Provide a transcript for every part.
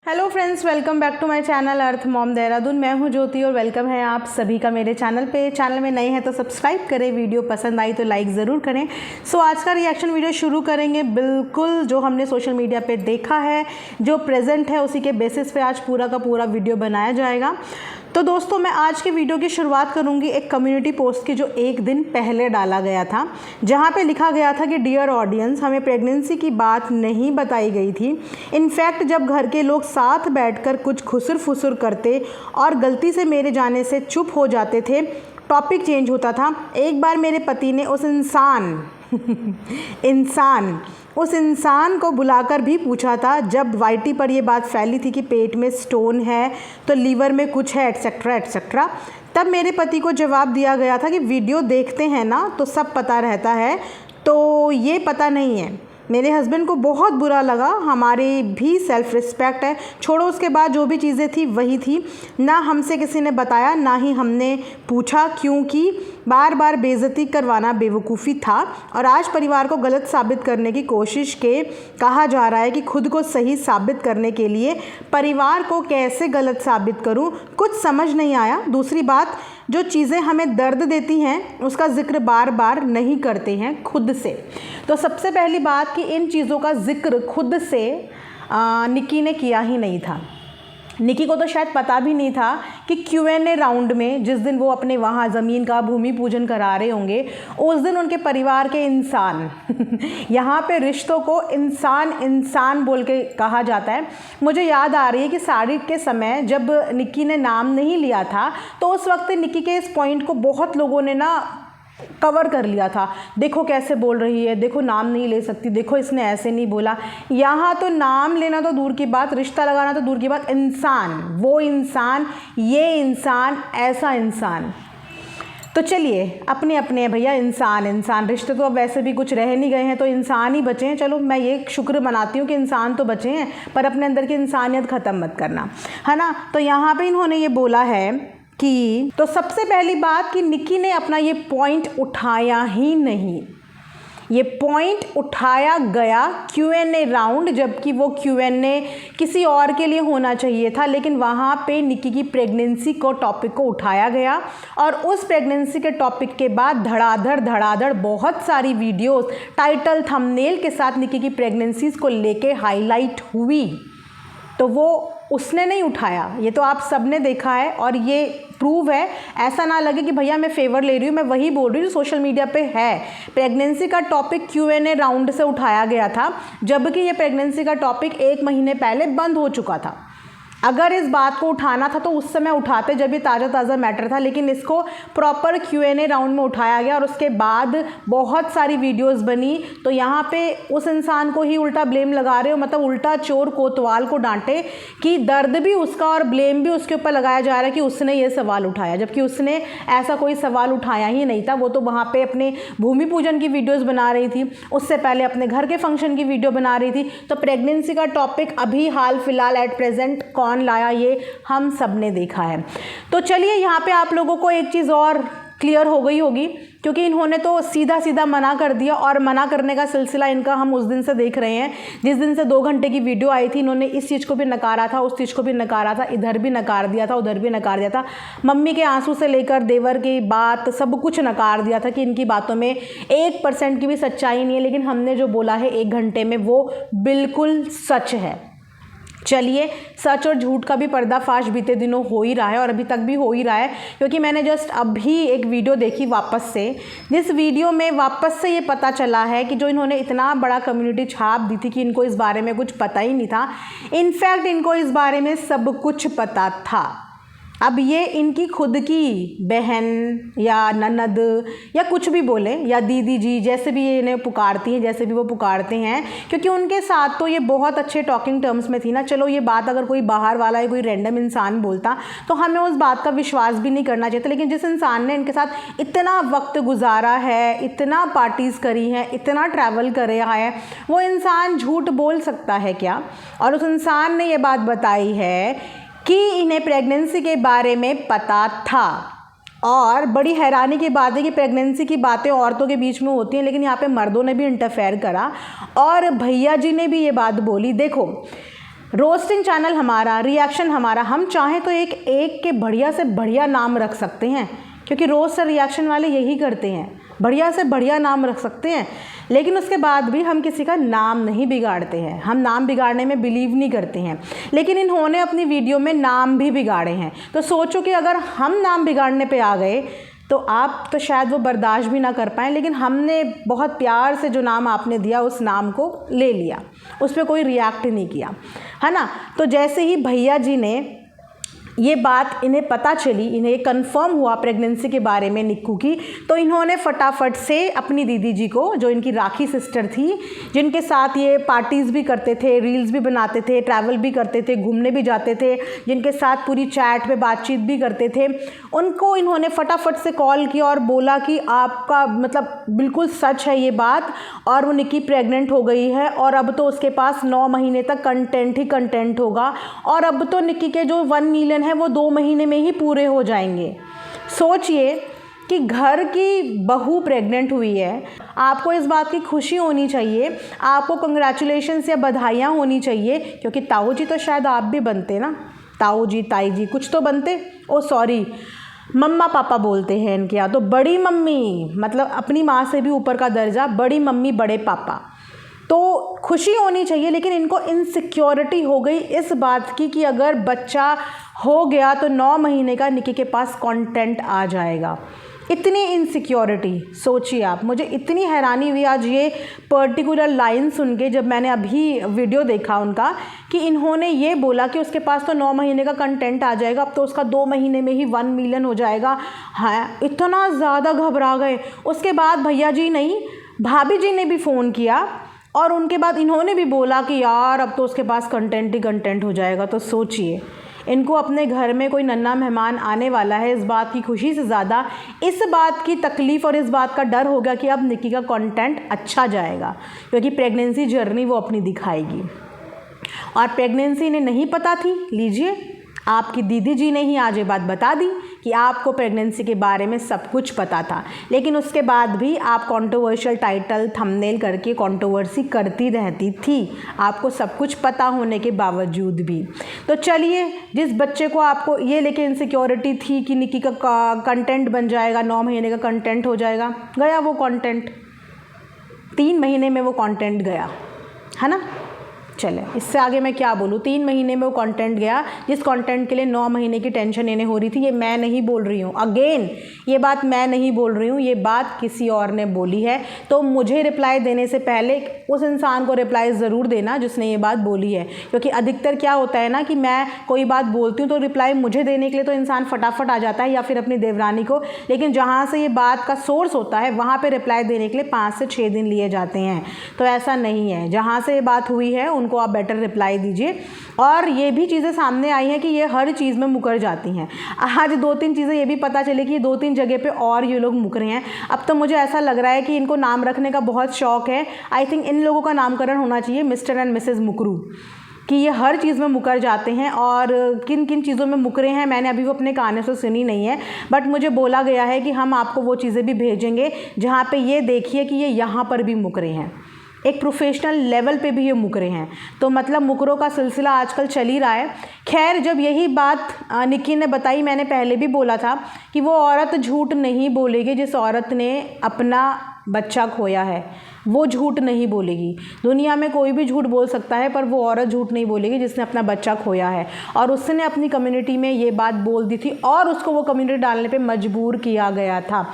Hello friends, welcome back to my channel earth mom Dehradun. मैं हूं ज्योति और वेलकम है आप सभी का मेरे चैनल पे। चैनल में नए हैं तो सब्सक्राइब करें, वीडियो पसंद आई तो लाइक ज़रूर करें। सो आज का रिएक्शन वीडियो शुरू करेंगे बिल्कुल जो हमने सोशल मीडिया पे देखा है, जो प्रेजेंट है उसी के बेसिस पे आज पूरा का पूरा वीडियो बनाया जाएगा। तो दोस्तों, मैं आज के वीडियो की शुरुआत करूंगी एक कम्युनिटी पोस्ट की जो एक दिन पहले डाला गया था, जहां पे लिखा गया था कि डियर ऑडियंस, हमें प्रेगनेंसी की बात नहीं बताई गई थी। इनफैक्ट जब घर के लोग साथ बैठकर कुछ खुसर फुसर करते और गलती से मेरे जाने से चुप हो जाते थे, टॉपिक चेंज होता था। एक बार मेरे पति ने उस इंसान को बुलाकर भी पूछा था, जब वाईटी पर यह बात फैली थी कि पेट में स्टोन है तो लीवर में कुछ है एटसेट्रा एटसेट्रा। तब मेरे पति को जवाब दिया गया था कि वीडियो देखते हैं ना तो सब पता रहता है, तो ये पता नहीं है। मेरे हस्बैंड को बहुत बुरा लगा, हमारी भी सेल्फ़ रिस्पेक्ट है। छोड़ो, उसके बाद जो भी चीज़ें थी वही थी। ना हमसे किसी ने बताया, ना ही हमने पूछा, क्योंकि बार बार बेइज्जती करवाना बेवकूफ़ी था। और आज परिवार को गलत साबित करने की कोशिश के कहा जा रहा है कि खुद को सही साबित करने के लिए परिवार को कैसे गलत साबित करूं, कुछ समझ नहीं आया। दूसरी बात, जो चीज़ें हमें दर्द देती हैं उसका जिक्र बार बार नहीं करते हैं खुद से। तो सबसे पहली बात कि इन चीज़ों का जिक्र खुद से निक्की ने किया ही नहीं था। निक्की को तो शायद पता भी नहीं था कि Q&A राउंड में जिस दिन वो अपने वहाँ ज़मीन का भूमि पूजन करा रहे होंगे, उस दिन उनके परिवार के इंसान यहाँ पे रिश्तों को इंसान बोल के कहा जाता है। मुझे याद आ रही है कि साड़ी के समय जब निक्की ने नाम नहीं लिया था तो उस वक्त निक्की के इस पॉइंट को बहुत लोगों ने ना कवर कर लिया था। देखो कैसे बोल रही है, देखो नाम नहीं ले सकती, देखो इसने ऐसे नहीं बोला। यहाँ तो नाम लेना तो दूर की बात, रिश्ता लगाना तो दूर की बात, इंसान, वो इंसान, ये इंसान, ऐसा इंसान। तो चलिए, अपने अपने भैया, इंसान रिश्ते तो अब वैसे भी कुछ रह नहीं गए हैं, तो इंसान ही बचे हैं। चलो, मैं ये शुक्र मनाती हूँ कि इंसान तो बचे हैं, पर अपने अंदर की इंसानियत ख़त्म मत करना, है ना। तो यहाँ पे इन्होंने ये बोला है कि तो सबसे पहली बात कि निक्की ने अपना ये पॉइंट उठाया ही नहीं। ये पॉइंट उठाया गया Q&A राउंड, जबकि वो Q&A किसी और के लिए होना चाहिए था, लेकिन वहाँ पे निक्की की प्रेगनेंसी को टॉपिक को उठाया गया। और उस प्रेगनेंसी के टॉपिक के बाद धड़ाधड़ बहुत सारी वीडियोस टाइटल थंबनेल के साथ निक्की की प्रेगनेंसीज को लेके हाईलाइट हुई। तो वो उसने नहीं उठाया, ये तो आप सबने देखा है और ये प्रूव है। ऐसा ना लगे कि भैया मैं फेवर ले रही हूँ, मैं वही बोल रही हूँ जो सोशल मीडिया पे है। प्रेगनेंसी का टॉपिक Q&A राउंड से उठाया गया था, जबकि ये प्रेगनेंसी का टॉपिक 1 महीने पहले बंद हो चुका था। अगर इस बात को उठाना था तो उस समय उठाते जब ये ताज़ा मैटर था, लेकिन इसको प्रॉपर Q&A राउंड में उठाया गया और उसके बाद बहुत सारी वीडियोस बनी। तो यहाँ पे उस इंसान को ही उल्टा ब्लेम लगा रहे हो, मतलब उल्टा चोर कोतवाल को डांटे कि दर्द भी उसका और ब्लेम भी उसके ऊपर लगाया जा रहा है कि उसने ये सवाल उठाया, जबकि उसने ऐसा कोई सवाल उठाया ही नहीं था। वो तो वहाँ पर अपने भूमि पूजन की वीडियोज़ बना रही थी, उससे पहले अपने घर के फंक्शन की वीडियो बना रही थी। तो प्रेगनेंसी का टॉपिक अभी हाल फिलहाल एट प्रेजेंट कौन लाया, ये हम सब ने देखा है। तो चलिए, यहाँ पे आप लोगों को एक चीज़ और क्लियर हो गई होगी, क्योंकि इन्होंने तो सीधा मना कर दिया। और मना करने का सिलसिला इनका हम उस दिन से देख रहे हैं, जिस दिन से 2 घंटे की वीडियो आई थी। इन्होंने इस चीज़ को भी नकारा था, उस चीज़ को भी नकारा था, इधर भी नकार दिया था, उधर भी नकार दिया था। मम्मी के आंसू से लेकर देवर की बात, सब कुछ नकार दिया था कि इनकी बातों में 1% की भी सच्चाई नहीं है। लेकिन हमने जो बोला है 1 घंटे में, वो बिल्कुल सच है। चलिए, सच और झूठ का भी पर्दाफाश बीते दिनों हो ही रहा है और अभी तक भी हो ही रहा है, क्योंकि मैंने जस्ट अभी एक वीडियो देखी वापस से, जिस वीडियो में वापस से ये पता चला है कि जो इन्होंने इतना बड़ा कम्युनिटी छाप दी थी कि इनको इस बारे में कुछ पता ही नहीं था। इनफैक्ट इनको इस बारे में सब कुछ पता था। अब ये इनकी खुद की बहन या ननद या कुछ भी बोले, या दीदी जी, जैसे भी ये इन्हें पुकारती हैं, जैसे भी वो पुकारते हैं, क्योंकि उनके साथ तो ये बहुत अच्छे टॉकिंग टर्म्स में थी ना। चलो, ये बात अगर कोई बाहर वाला या कोई रैंडम इंसान बोलता तो हमें उस बात का विश्वास भी नहीं करना चाहिए था। लेकिन जिस इंसान ने इनके साथ इतना वक्त गुजारा है, इतना पार्टीज़ करी हैं, इतना ट्रैवल कर रहा है, वो इंसान झूठ बोल सकता है क्या? और उस इंसान ने ये बात बताई है कि इन्हें प्रेगनेंसी के बारे में पता था। और बड़ी हैरानी की बात है कि प्रेगनेंसी की बातें औरतों के बीच में होती हैं, लेकिन यहाँ पे मर्दों ने भी इंटरफेयर करा और भैया जी ने भी ये बात बोली। देखो, रोस्टिंग चैनल हमारा, रिएक्शन हमारा, हम चाहें तो एक के बढ़िया से बढ़िया नाम रख सकते हैं, क्योंकि रोस्ट और रिएक्शन वाले यही करते हैं, बढ़िया से बढ़िया नाम रख सकते हैं। लेकिन उसके बाद भी हम किसी का नाम नहीं बिगाड़ते हैं, हम नाम बिगाड़ने में बिलीव नहीं करते हैं। लेकिन इन्होंने अपनी वीडियो में नाम भी बिगाड़े हैं। तो सोचो कि अगर हम नाम बिगाड़ने पे आ गए तो आप तो शायद वो बर्दाश्त भी ना कर पाएँ, लेकिन हमने बहुत प्यार से जो नाम आपने दिया उस नाम को ले लिया, उस पर कोई रिएक्ट नहीं किया, है ना। तो जैसे ही भैया जी ने ये बात इन्हें पता चली, इन्हें कंफर्म हुआ प्रेगनेंसी के बारे में निक्कू की, तो इन्होंने फटाफट से अपनी दीदी जी को, जो इनकी राखी सिस्टर थी, जिनके साथ ये पार्टीज़ भी करते थे, रील्स भी बनाते थे, ट्रैवल भी करते थे, घूमने भी जाते थे, जिनके साथ पूरी चैट पे बातचीत भी करते थे, उनको इन्होंने फटाफट से कॉल किया और बोला कि आपका मतलब बिल्कुल सच है ये बात, और वो निक्की प्रेग्नेंट हो गई है और अब तो उसके पास 9 महीने तक कंटेंट ही कंटेंट होगा, और अब तो निक्की के जो 1 मिलियन है वो 2 महीने में ही पूरे हो जाएंगे। सोचिए कि घर की बहू प्रेग्नेंट हुई है, आपको इस बात की खुशी होनी चाहिए, आपको कंग्रेचुलेशंस या बधाइयाँ होनी चाहिए, क्योंकि ताऊ जी तो शायद आप भी बनते ना, ताऊ जी ताई जी कुछ तो बनते। ओ सॉरी, मम्मा पापा बोलते हैं इनके यहाँ, तो बड़ी मम्मी, मतलब अपनी माँ से भी ऊपर का दर्जा, बड़ी मम्मी बड़े पापा। तो खुशी होनी चाहिए, लेकिन इनको इनसिक्योरिटी हो गई इस बात की कि अगर बच्चा हो गया तो 9 महीने का निक्की के पास कंटेंट आ जाएगा। इतनी इनसिक्योरिटी, सोचिए आप। मुझे इतनी हैरानी हुई आज ये पर्टिकुलर लाइन सुन के, जब मैंने अभी वीडियो देखा उनका, कि इन्होंने ये बोला कि उसके पास तो 9 महीने का कंटेंट आ जाएगा, अब तो उसका 2 महीने में ही 1 मिलियन हो जाएगा। हाँ, इतना ज़्यादा घबरा गए। उसके बाद भैया जी नहीं, भाभी जी ने भी फ़ोन किया और उनके बाद इन्होंने भी बोला कि यार अब तो उसके पास कंटेंट ही कंटेंट हो जाएगा। तो सोचिए, इनको अपने घर में कोई नन्हा मेहमान आने वाला है, इस बात की खुशी से ज़्यादा इस बात की तकलीफ़ और इस बात का डर होगा कि अब निक्की का कंटेंट अच्छा जाएगा, क्योंकि प्रेगनेंसी जर्नी वो अपनी दिखाएगी। और प्रेगनेंसी इन्हें नहीं पता थी, लीजिए आपकी दीदी जी ने ही आज ये बात बता दी कि आपको प्रेगनेंसी के बारे में सब कुछ पता था, लेकिन उसके बाद भी आप कंट्रोवर्शियल टाइटल थंबनेल करके कंट्रोवर्सी करती रहती थी, आपको सब कुछ पता होने के बावजूद भी। तो चलिए, जिस बच्चे को आपको ये लेके इनसिक्योरिटी थी कि निक्की का कंटेंट बन जाएगा, 9 महीने का कंटेंट हो जाएगा, गया वो कंटेंट, 3 महीने में वो कंटेंट गया, है ना। चले, इससे आगे मैं क्या बोलूँ, 3 महीने में वो कंटेंट गया। जिस कंटेंट के लिए 9 महीने की टेंशन इन्हें हो रही थी, ये मैं नहीं बोल रही हूँ, अगेन ये बात मैं नहीं बोल रही हूँ, ये बात किसी और ने बोली है। तो मुझे रिप्लाई देने से पहले उस इंसान को रिप्लाई ज़रूर देना जिसने ये बात बोली है, क्योंकि अधिकतर क्या होता है ना कि मैं कोई बात बोलती हूँ तो रिप्लाई मुझे देने के लिए तो इंसान फटाफट आ जाता है, या फिर अपनी देवरानी को, लेकिन जहाँ से ये बात का सोर्स होता है वहाँ पर रिप्लाई देने के लिए 5 से 6 दिन लिए जाते हैं। तो ऐसा नहीं है, जहाँ से ये बात हुई है उनको आप बेटर रिप्लाई दीजिए। और ये भी चीज़ें सामने आई हैं कि ये हर चीज़ में मुकर जाती हैं। आज 2-3 चीज़ें ये भी पता चली कि 2-3 जगह पे और ये लोग मुकरे हैं। अब तो मुझे ऐसा लग रहा है कि इनको नाम रखने का बहुत शौक़ है। आई थिंक इन लोगों का नामकरण होना चाहिए मिस्टर एंड मिसेज़ मुकरू, कि ये हर चीज़ में मुकर जाते हैं। और किन किन चीज़ों में मुकरे हैं मैंने अभी वो अपने कानों से सुनी नहीं है, बट मुझे बोला गया है कि हम आपको वो चीज़ें भी भेजेंगे जहाँ पे ये देखिए कि ये यहाँ पर भी मुकरे हैं, एक प्रोफेशनल लेवल पे भी ये मुकरे हैं। तो मतलब मुकरों का सिलसिला आजकल चल ही रहा है। खैर, जब यही बात निक्की ने बताई, मैंने पहले भी बोला था कि वो औरत झूठ नहीं बोलेगी जिस औरत ने अपना बच्चा खोया है, वो झूठ नहीं बोलेगी। दुनिया में कोई भी झूठ बोल सकता है, पर वो औरत झूठ नहीं बोलेगी जिसने अपना बच्चा खोया है। और उसने अपनी कम्युनिटी में ये बात बोल दी थी और उसको वो कम्युनिटी डालने पे मजबूर किया गया था।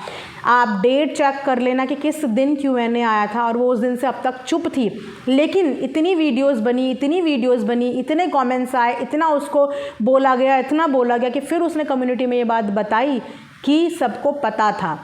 आप डेट चेक कर लेना कि किस दिन Q&A आया था, और वो उस दिन से अब तक चुप थी। लेकिन इतनी वीडियोस बनी, इतने कमेंट्स आए, इतना उसको बोला गया, इतना बोला गया कि फिर उसने कम्युनिटी में ये बात बताई कि सबको पता था।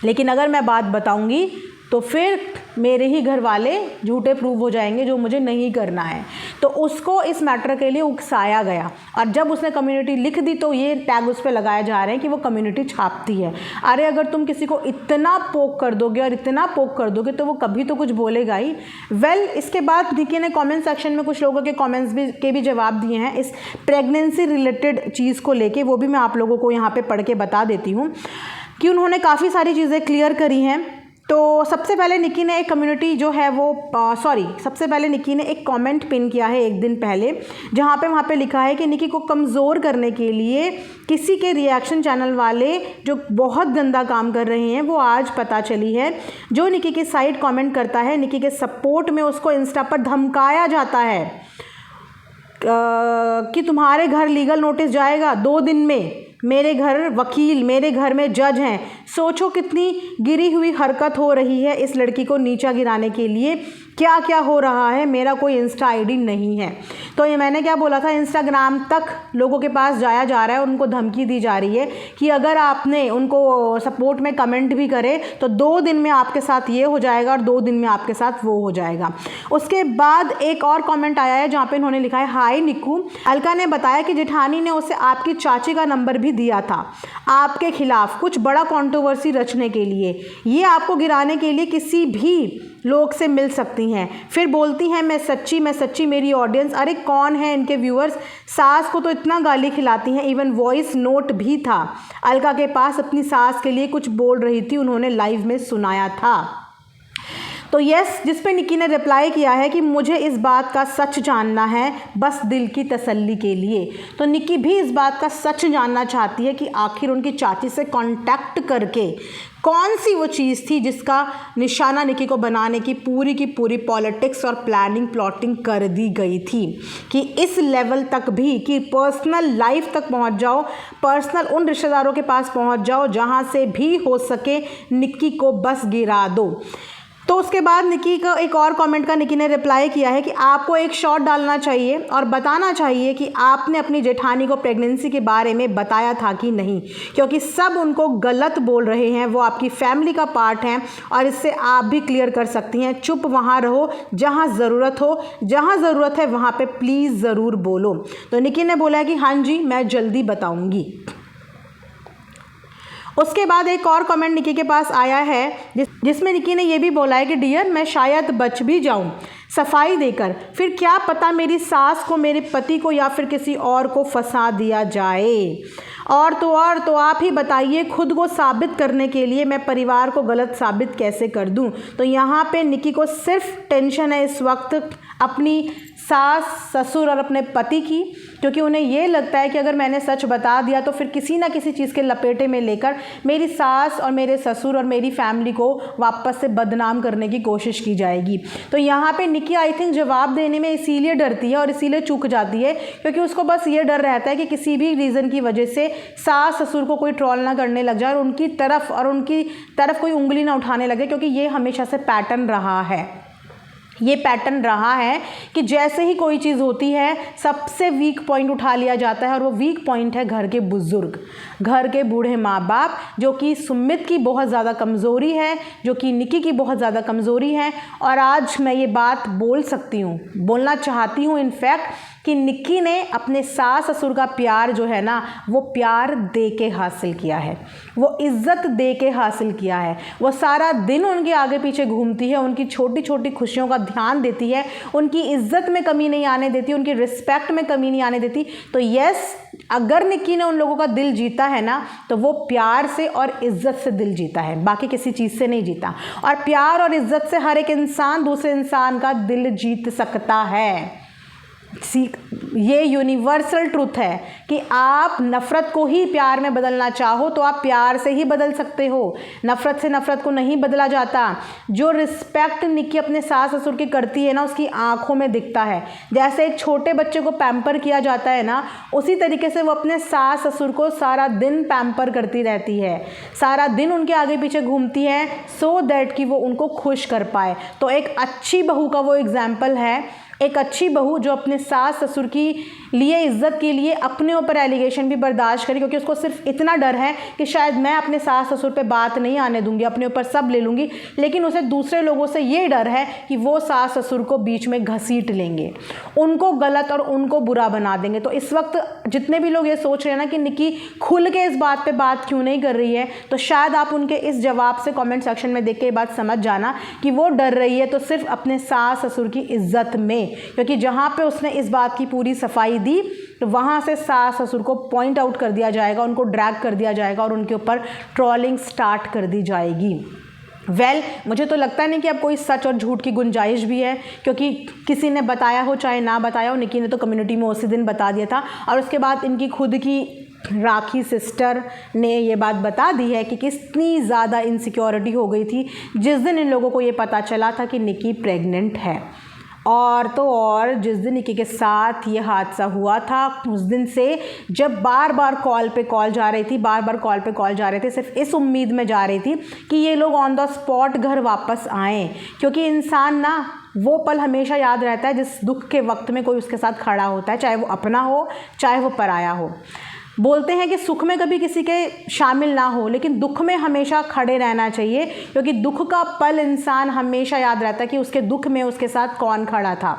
लेकिन अगर मैं बात बताऊंगी तो फिर मेरे ही घर वाले झूठे प्रूव हो जाएंगे, जो मुझे नहीं करना है। तो उसको इस मैटर के लिए उकसाया गया, और जब उसने कम्युनिटी लिख दी तो ये टैग उस पर लगाए जा रहे हैं कि वो कम्युनिटी छापती है। अरे अगर तुम किसी को इतना पोक कर दोगे और इतना पोक कर दोगे तो वो कभी तो कुछ बोलेगा ही। वेल, इसके बाद निक्की ने कमेंट सेक्शन में कुछ लोगों के कमेंट्स के भी जवाब दिए हैं इस प्रेगनेंसी रिलेटेड चीज़ को लेके। वो भी मैं आप लोगों को यहाँ पर पढ़ के बता देती हूँ कि उन्होंने काफ़ी सारी चीज़ें क्लियर करी हैं। तो सबसे पहले निकी ने एक कम्युनिटी जो है वो सबसे पहले निकी ने एक कमेंट पिन किया है एक दिन पहले, जहाँ पे वहाँ पे लिखा है कि निकी को कमज़ोर करने के लिए किसी के रिएक्शन चैनल वाले जो बहुत गंदा काम कर रहे हैं वो आज पता चली है। जो निकी की साइड कमेंट करता है, निकी के सपोर्ट में उसको इंस्टा पर धमकाया जाता है कि तुम्हारे घर लीगल नोटिस जाएगा 2 दिन में, मेरे घर वकील, मेरे घर में जज हैं। सोचो कितनी गिरी हुई हरकत हो रही है इस लड़की को नीचा गिराने के लिए, क्या क्या हो रहा है। मेरा कोई इंस्टा आईडी नहीं है। तो ये मैंने क्या बोला था, इंस्टाग्राम तक लोगों के पास जाया जा रहा है, उनको धमकी दी जा रही है कि अगर आपने उनको सपोर्ट में कमेंट भी करे तो 2 दिन में आपके साथ ये हो जाएगा और 2 दिन में आपके साथ वो हो जाएगा। उसके बाद एक और कमेंट आया है जहाँ पे इन्होंने लिखा है, हाय निक्कू, अलका ने बताया कि जेठानी ने उसे आपकी चाची का नंबर भी दिया था आपके खिलाफ कुछ बड़ा कंट्रोवर्सी रचने के लिए। ये आपको गिराने के लिए किसी भी लोग से मिल सकती हैं। फिर बोलती हैं मैं सच्ची मेरी ऑडियंस। अरे कौन है इनके व्यूअर्स? सास को तो इतना गाली खिलाती हैं, इवन वॉइस नोट भी था अलका के पास, अपनी सास के लिए कुछ बोल रही थी, उन्होंने लाइव में सुनाया था। तो यस, जिस पे निकी ने रिप्लाई किया है कि मुझे इस बात का सच जानना है, बस दिल की तसल्ली के लिए। तो निकी भी इस बात का सच जानना चाहती है कि आखिर उनकी चाची से कांटेक्ट करके कौन सी वो चीज़ थी जिसका निशाना निकी को बनाने की पूरी पॉलिटिक्स और प्लानिंग प्लॉटिंग कर दी गई थी कि इस लेवल तक भी कि पर्सनल लाइफ तक पहुंच जाओ, पर्सनल उन रिश्तेदारों के पास पहुंच जाओ जहां से भी हो सके निकी को बस गिरा दो। तो उसके बाद निकी का एक और कमेंट का निकी ने रिप्लाई किया है कि आपको एक शॉट डालना चाहिए और बताना चाहिए कि आपने अपनी जेठानी को प्रेगनेंसी के बारे में बताया था कि नहीं, क्योंकि सब उनको गलत बोल रहे हैं, वो आपकी फैमिली का पार्ट हैं और इससे आप भी क्लियर कर सकती हैं। चुप वहाँ रहो जहाँ ज़रूरत हो, जहाँ ज़रूरत है वहाँ पे प्लीज़ ज़रूर बोलो। तो निकी ने बोला कि हाँ जी मैं जल्दी बताऊँगी। उसके बाद एक और कमेंट निकी के पास आया है जिसमें निकी ने यह भी बोला है कि डियर मैं शायद बच भी जाऊं सफाई देकर, फिर क्या पता मेरी सास को, मेरे पति को या फिर किसी और को फंसा दिया जाए। और तो आप ही बताइए, खुद को साबित करने के लिए मैं परिवार को गलत साबित कैसे कर दूं। तो यहाँ पे निकी को सिर्फ टेंशन है इस वक्त अपनी सास, ससुर और अपने पति की, क्योंकि उन्हें ये लगता है कि अगर मैंने सच बता दिया तो फिर किसी ना किसी चीज़ के लपेटे में लेकर मेरी सास और मेरे ससुर और मेरी फैमिली को वापस से बदनाम करने की कोशिश की जाएगी। तो यहाँ पे निकी आई थिंक जवाब देने में इसीलिए डरती है और इसीलिए चूक जाती है क्योंकि उसको बस ये डर रहता है कि किसी भी रीज़न की वजह से सास ससुर को कोई ट्रोल ना करने लग जाए और उनकी तरफ कोई उंगली ना उठाने लगे, क्योंकि ये हमेशा से पैटर्न रहा है। ये पैटर्न रहा है कि जैसे ही कोई चीज़ होती है सबसे वीक पॉइंट उठा लिया जाता है और वो वीक पॉइंट है घर के बुज़ुर्ग, घर के बूढ़े माँ बाप, जो कि सुमित की बहुत ज़्यादा कमज़ोरी है, जो कि निकी की बहुत ज़्यादा कमज़ोरी है। और आज मैं ये बात बोल सकती हूँ, बोलना चाहती हूँ इनफैक्ट, कि निकी ने अपने सास ससुर का प्यार जो है ना, वो प्यार दे के हासिल किया है, वो इज़्ज़त दे के हासिल किया है। वो सारा दिन उनके आगे पीछे घूमती है, उनकी छोटी छोटी खुशियों का ध्यान देती है, उनकी इज़्ज़त में कमी नहीं आने देती, उनकी रिस्पेक्ट में कमी नहीं आने देती। तो यस, अगर निकी ने उन लोगों का दिल जीता है ना, तो वो प्यार से और इज़्ज़त से दिल जीता है, बाकी किसी चीज़ से नहीं जीता। और प्यार और इज़्ज़त से हर एक इंसान दूसरे इंसान का दिल जीत सकता है। ये यूनिवर्सल ट्रुथ है कि आप नफ़रत को ही प्यार में बदलना चाहो तो आप प्यार से ही बदल सकते हो, नफ़रत से नफ़रत को नहीं बदला जाता। जो रिस्पेक्ट निकी अपने सास ससुर की करती है ना, उसकी आंखों में दिखता है। जैसे एक छोटे बच्चे को पैम्पर किया जाता है ना, उसी तरीके से वो अपने सास ससुर को सारा दिन पैम्पर करती रहती है, सारा दिन उनके आगे पीछे घूमती है, सो दैट कि वो उनको खुश कर पाए। तो एक अच्छी बहू का वो एग्जाम्पल है, एक अच्छी बहू जो अपने सास ससुर की लिए इज़्ज़त के लिए अपने ऊपर एलिगेशन भी बर्दाश्त करे, क्योंकि उसको सिर्फ इतना डर है कि शायद मैं अपने सास ससुर पे बात नहीं आने दूंगी, अपने ऊपर सब ले लूँगी, लेकिन उसे दूसरे लोगों से ये डर है कि वो सास ससुर को बीच में घसीट लेंगे, उनको गलत और उनको बुरा बना देंगे। तो इस वक्त जितने भी लोग ये सोच रहे हैं ना कि निकी खुल के इस बात पर बात क्यों नहीं कर रही है, तो शायद आप उनके इस जवाब से कॉमेंट सेक्शन में देख के ये बात समझ जाना कि वो डर रही है तो सिर्फ अपने सास ससुर की इज़्ज़त में, क्योंकि जहाँ पे उसने इस बात की पूरी सफाई दी तो वहाँ से सास ससुर को पॉइंट आउट कर दिया जाएगा, उनको ड्रैग कर दिया जाएगा और उनके ऊपर ट्रोलिंग स्टार्ट कर दी जाएगी। मुझे तो लगता नहीं कि अब कोई सच और झूठ की गुंजाइश भी है, क्योंकि किसी ने बताया हो चाहे ना बताया हो, निक्की ने तो कम्युनिटी में उसी दिन बता दिया था। और उसके बाद इनकी खुद की राखी सिस्टर ने ये बात बता दी है कि कितनी ज़्यादा इनसिक्योरिटी हो गई थी जिस दिन इन लोगों को ये पता चला था कि निक्की प्रेग्नेंट है। और तो और जिस दिन निक्की के साथ ये हादसा हुआ था, उस दिन से जब बार बार कॉल पे कॉल जा रही थी, सिर्फ इस उम्मीद में जा रही थी कि ये लोग ऑन द स्पॉट घर वापस आएँ, क्योंकि इंसान ना वो पल हमेशा याद रहता है जिस दुख के वक्त में कोई उसके साथ खड़ा होता है, चाहे वो अपना हो चाहे वो पराया हो। बोलते हैं कि सुख में कभी किसी के शामिल ना हो, लेकिन दुख में हमेशा खड़े रहना चाहिए, क्योंकि दुख का पल इंसान हमेशा याद रहता है कि उसके दुख में उसके साथ कौन खड़ा था।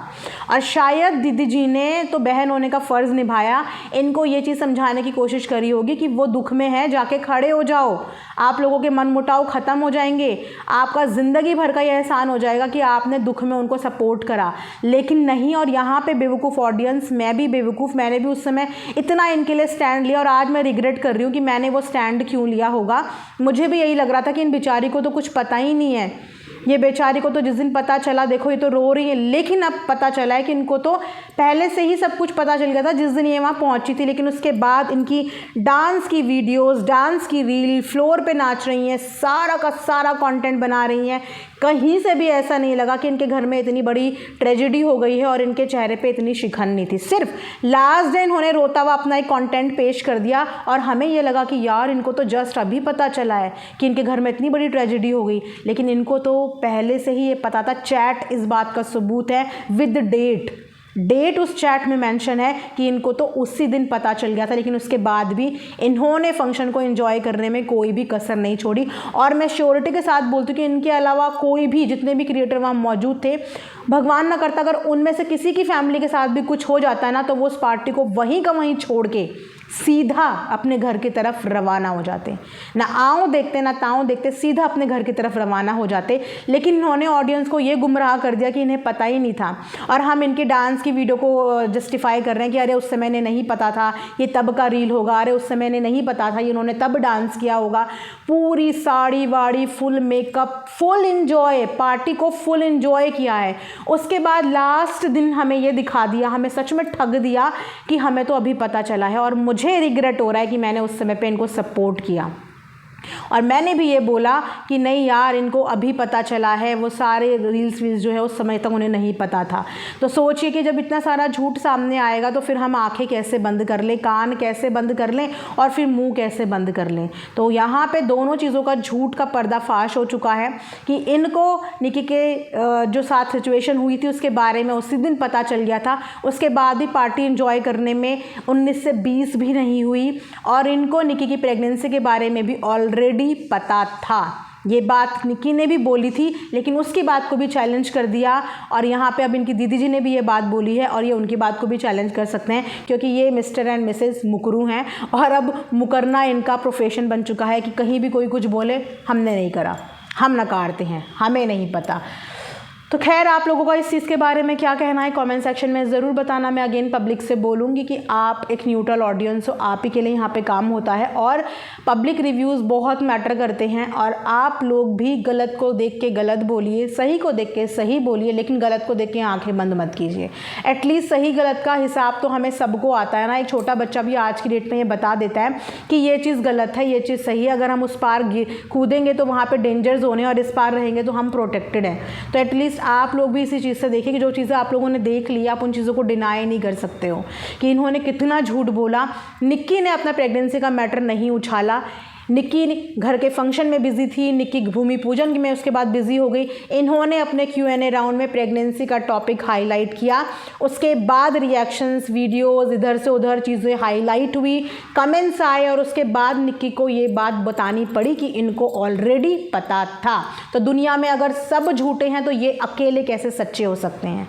और शायद दीदी जी ने तो बहन होने का फ़र्ज़ निभाया, इनको ये चीज़ समझाने की कोशिश करी होगी कि वो दुख में है, जाके खड़े हो जाओ, आप लोगों के मन मुटाव ख़त्म हो जाएंगे, आपका ज़िंदगी भर का ये एहसान हो जाएगा कि आपने दुख में उनको सपोर्ट करा। लेकिन नहीं, और यहाँ पे बेवकूफ़ ऑडियंस, मैं भी बेवकूफ़, मैंने भी उस समय इतना इनके लिए स्टैंड लिया और आज मैं रिग्रेट कर रही हूँ कि मैंने वो स्टैंड क्यों लिया होगा। मुझे भी यही लग रहा था कि इन बेचारी को तो कुछ पता ही नहीं है, ये बेचारी को तो जिस दिन पता चला, देखो ये तो रो रही है, लेकिन अब पता चला है कि इनको तो पहले से ही सब कुछ पता चल गया था जिस दिन ये वहाँ पहुँची थी। लेकिन उसके बाद इनकी डांस की वीडियोस, डांस की रील, फ्लोर पे नाच रही हैं, सारा का सारा कंटेंट बना रही हैं, कहीं से भी ऐसा नहीं लगा कि इनके घर में इतनी बड़ी ट्रेजेडी हो गई है और इनके चेहरे पे इतनी शिकन नहीं थी। सिर्फ लास्ट डे इन्होंने रोता हुआ अपना एक कंटेंट पेश कर दिया और हमें ये लगा कि यार इनको तो जस्ट अभी पता चला है कि इनके घर में इतनी बड़ी ट्रेजेडी हो गई, लेकिन इनको तो पहले से ही ये पता था। चैट इस बात का सबूत है, विद डेट उस चैट में मेंशन है कि इनको तो उसी दिन पता चल गया था। लेकिन उसके बाद भी इन्होंने फंक्शन को एंजॉय करने में कोई भी कसर नहीं छोड़ी। और मैं श्योरिटी के साथ बोलती हूँ कि इनके अलावा कोई भी, जितने भी क्रिएटर वहाँ मौजूद थे, भगवान ना करता अगर उनमें से किसी की फैमिली के साथ भी कुछ हो जाता है ना, तो वो उस पार्टी को वहीं का वहीं छोड़ के सीधा अपने घर की तरफ रवाना हो जाते, ना आओ देखते ना ताओ देखते, सीधा अपने घर की तरफ रवाना हो जाते। लेकिन इन्होंने ऑडियंस को ये गुमराह कर दिया कि इन्हें पता ही नहीं था। और हम इनके डांस की वीडियो को जस्टिफाई कर रहे हैं कि अरे उस समय इन्हें नहीं पता था ये तब का रील होगा, अरे उस समय इन्हें नहीं पता था इन्होंने तब डांस किया होगा। पूरी साड़ी वाड़ी, full makeup, full enjoy, party को फुल इन्जॉय किया है। उसके बाद लास्ट दिन हमें ये दिखा दिया, हमें सच में ठग दिया कि हमें तो अभी पता चला है। और मुझे रिग्रेट हो रहा है कि मैंने उस समय पे इनको सपोर्ट किया। और मैंने भी ये बोला कि नहीं यार, इनको अभी पता चला है, वो सारे रील्स जो है उस समय तक उन्हें नहीं पता था। तो सोचिए कि जब इतना सारा झूठ सामने आएगा तो फिर हम आंखें कैसे बंद कर लें, कान कैसे बंद कर लें और फिर मुंह कैसे बंद कर लें। तो यहाँ पे दोनों चीज़ों का झूठ का पर्दाफाश हो चुका है कि इनको निक्की के जो साथ सिचुएशन हुई थी उसके बारे में उसी दिन पता चल गया था। उसके बाद भी पार्टी एंजॉय करने में 19 से 20 भी नहीं हुई और इनको निक्की की प्रेगनेंसी के बारे में भी ऑलरेडी पता था। ये बात निक्की ने भी बोली थी, लेकिन उसकी बात को भी चैलेंज कर दिया। और यहाँ पे अब इनकी दीदी जी ने भी ये बात बोली है और ये उनकी बात को भी चैलेंज कर सकते हैं, क्योंकि ये मिस्टर एंड मिसेस मुकरू हैं और अब मुकरना इनका प्रोफेशन बन चुका है कि कहीं भी कोई कुछ बोले हमने नहीं करा, हम नकारते हैं, हमें नहीं पता। तो खैर, आप लोगों का इस चीज़ के बारे में क्या कहना है कमेंट सेक्शन में ज़रूर बताना। मैं अगेन पब्लिक से बोलूँगी कि आप एक न्यूट्रल ऑडियंस हो, आप ही के लिए यहाँ पे काम होता है और पब्लिक रिव्यूज़ बहुत मैटर करते हैं। और आप लोग भी गलत को देख के गलत बोलिए, सही को देख के सही बोलिए, लेकिन गलत को देख के आंखें बंद मत कीजिए। एटलीस्ट सही गलत का हिसाब तो हमें सबको आता है ना। एक छोटा बच्चा भी आज की डेट में ये बता देता है कि ये चीज़ गलत है, ये चीज़ सही है। अगर हम उस पार कूदेंगे तो वहाँ पर डेंजर जोन है और इस पार रहेंगे तो हम प्रोटेक्टेड हैं। तो एटलीस्ट आप लोग भी इसी चीज़ से देखिए कि जो चीज़ें आप लोगों ने देख ली, आप उन चीज़ों को डिनाई नहीं कर सकते हो कि इन्होंने कितना झूठ बोला। निक्की ने अपना प्रेगनेंसी का मैटर नहीं उछाला। निक्की घर के फंक्शन में बिजी थी, निक्की भूमि पूजन में उसके बाद बिजी हो गई। इन्होंने अपने Q&A राउंड में प्रेगनेंसी का टॉपिक हाईलाइट किया। उसके बाद रिएक्शंस, वीडियोस, इधर से उधर चीज़ें हाईलाइट हुई, कमेंट्स आए और उसके बाद निक्की को ये बात बतानी पड़ी कि इनको ऑलरेडी पता था। तो दुनिया में अगर सब झूठे हैं तो ये अकेले कैसे सच्चे हो सकते हैं।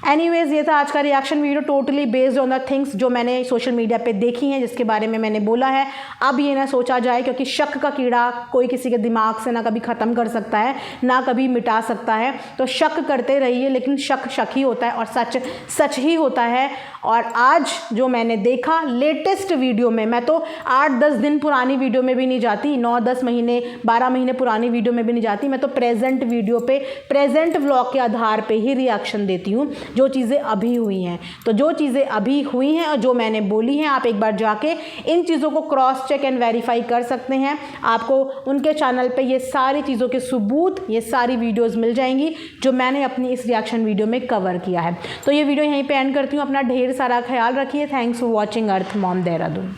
एनीवेज, ये था आज का reaction video, totally based on the things जो मैंने सोशल मीडिया पे देखी हैं, जिसके बारे में मैंने बोला है। अब ये ना सोचा जाए, क्योंकि शक का कीड़ा कोई किसी के दिमाग से ना कभी ख़त्म कर सकता है ना कभी मिटा सकता है। तो शक करते रहिए, लेकिन शक शक ही होता है और सच सच ही होता है। और आज जो मैंने देखा लेटेस्ट वीडियो में, मैं तो 8-10 दिन पुरानी वीडियो में भी नहीं जाती, 9-10 महीने 12 महीने पुरानी वीडियो में भी नहीं जाती, मैं तो प्रेजेंट वीडियो पे प्रेजेंट व्लॉग के आधार पे ही रिएक्शन देती हूँ, जो चीज़ें अभी हुई हैं। तो जो चीज़ें अभी हुई हैं और जो मैंने बोली हैं, आप एक बार जाके इन चीज़ों को क्रॉस चेक एंड वेरीफाई कर सकते हैं। आपको उनके चैनल पे ये सारी चीज़ों के सबूत, ये सारी वीडियोस मिल जाएंगी जो मैंने अपनी इस रिएक्शन वीडियो में कवर किया है। तो ये वीडियो यहीं पे एंड करती हूँ। अपना ढेर सारा ख्याल रखिए। Thanks for watching earth mom Dehradun.